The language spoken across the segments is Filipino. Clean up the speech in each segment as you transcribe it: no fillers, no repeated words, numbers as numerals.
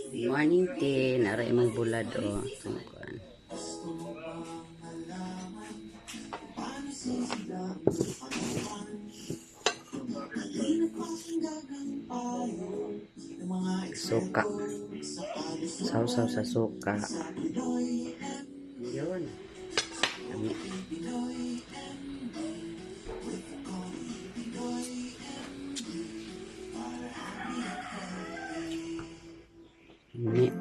Morning tea, naray mong bulad o. Tungkuan. Suka. Sausaw sa suka. Yun. Ami. Ami.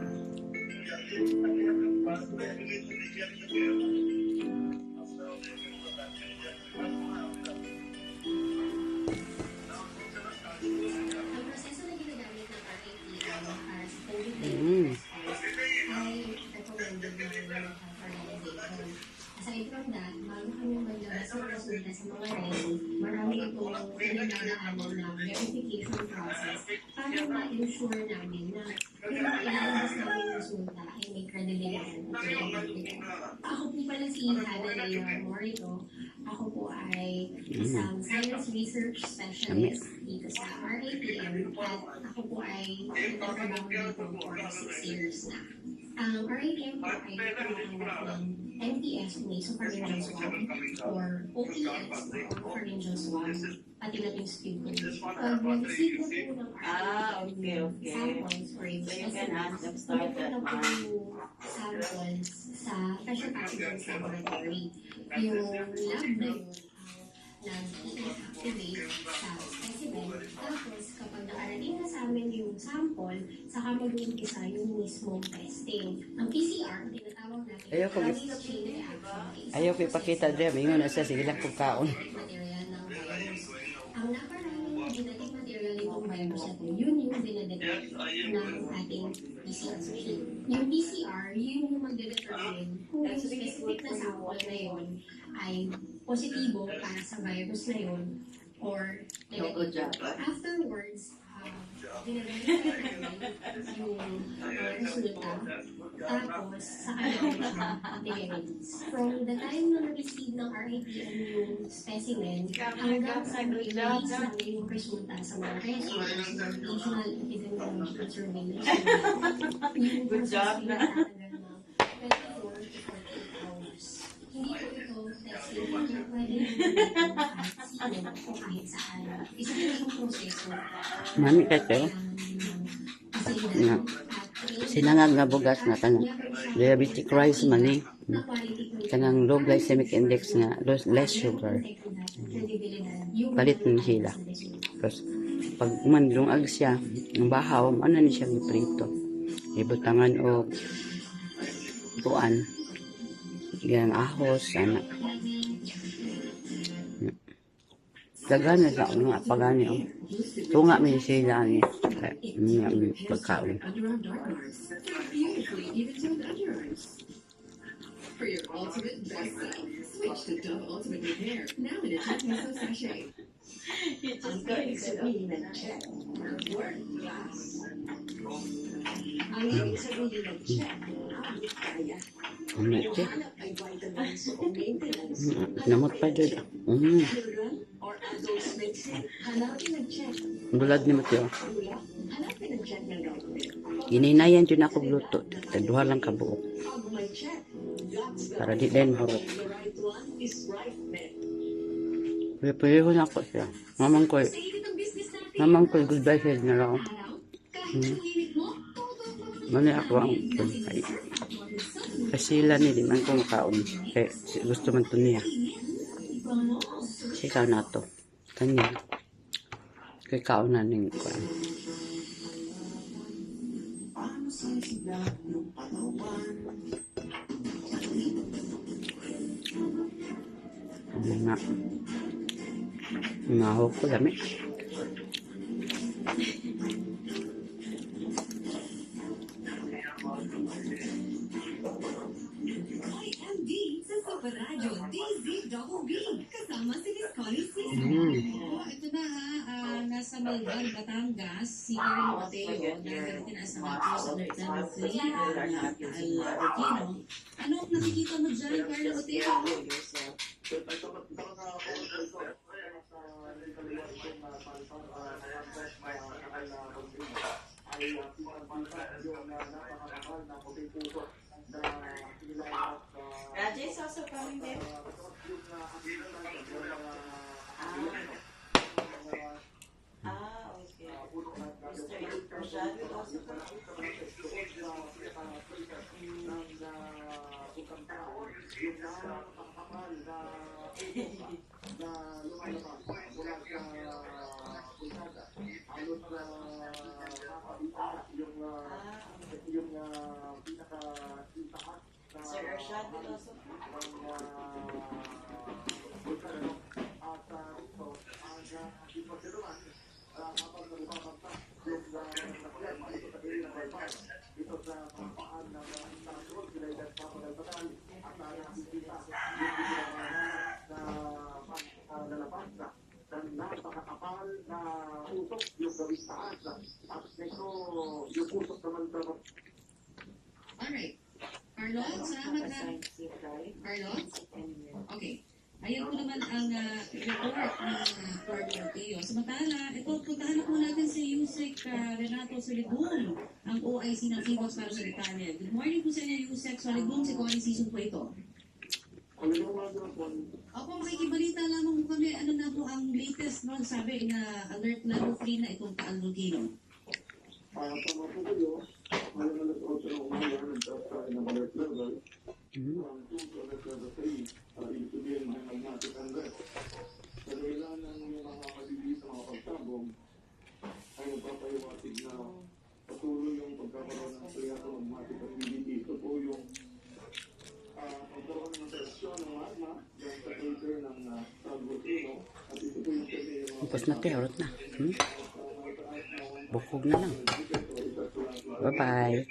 Aside from that, bago kami maglabas ng resulta sa mga resin, marami itong pinagdadaanan na verification process para ma-ensure namin na yung ilalabas namin resulta ay may credibility at credibility. Ako po pala si Hannah Leon Morito. Ako po ay isang science research specialist dito sa RITM at ako po ay nagtatrabaho dito for 6 years na. Ang RITM po ay tumatanggap ng MTS, nasopharyngeal swab, or OPS, or oropharyngeal swab, pati na yung sputum. Pag nag-receive na po ng samples or yung specimens, po yung samples sa pressure pathogens laboratory. Yung lab na yun, nag-i-activate sa specimen. Tapos, kapag nakarating na sa amin yung sample, saka mag-uumpisa yung mismong testing. Ang PCR, tinatawag natin, Ayaw ko ipakita dyan. Ingon na siya. Sige lang kung kaon. material ng virus. Ang naparaming genetic material nitong virus na to, yun yung dinadetect ng ating PCR machine. Yung PCR, yun yung magdedetermine kung yung specific na sample na yun ay positibo para sa virus na yun or negative. Afterwards, dinadetect namin yung resulta. Tapos, sa kanya siya i-release. From the time na na-receive ng RITM yung specimen, hanggang sa i-release namin yung resulta sa mga resources ng National Epidemiological Surveillance Unit, yung process ay natatagal ng 24 to 48 hours. Hindi po ito testing na pwede kahit sino o kahit saan. Isa po yung proseso. Mami kasi, nga, sinangag nga bugas na kanang diabetic rice man eh. Kanang low glycemic index nga, less sugar. Palit na sila. Tapos, pag umandlong siya, ang bahaw, ano ni siya iprito. Ibutangan o tuan. Yan, ahos, anak. Dagan na sa mga pagani. Tunga may sila ni pagkaon. For your ultimate best self, switch to Dove Ultimate Repair, now in a Techniso sachet. Ang galing sabihin ng check, work class. Ang ibig sabihin ng check, abot kaya. Ano siya? Hanap ay vitamins o maintenance. Namot pa dyan. Children or adults medicine, hanapin ang check. Bulad ni Mateo. Hanapin ang check ng government. Gininayan dyan ako gluto. Tagduha lang kabuok. Pag may check, that's the Para di din horot. the right one is right then. Pwede na ako siya. Mamang ko, goodbye siya na lang. Mali ako ang pagkay. Kasi sila ni di man ko makaon. Kaya gusto man to niya. Sikaw na to. Kanya. Kaya kaon na ning ko. Nga. Ngahok ko dami. IMD sa Super Radio DZBB kasama si Miss Connie C. Ito na nasa Malbar, Batangas, si Carlo Mateo, na tinasama po sa Alert Level 3, Al-Aquino. Ano ang nakikita mo dyan, Carlo Mateo? Rajesh also coming there? Okay. Mr. Rashad will also come? Sir Rashad will also come? Alright. Carlot, salamat ha. Carlot? Okay. Ayan po naman ang report ng Partner Teo. Samantala, ito, puntahan po natin si Yusek Renato Solidum, ang OIC ng FIVOX para sa detalye. Good morning po sa inyo, Yusek Solidum. Si Connie Season po ito. Opo, makikibalita lamang po kami. Ano na po ang latest, no? Sabi na alert level 3 na itong Taal Volcano. Tapos na tayo, urot na. Bukog na lang. Bye-bye.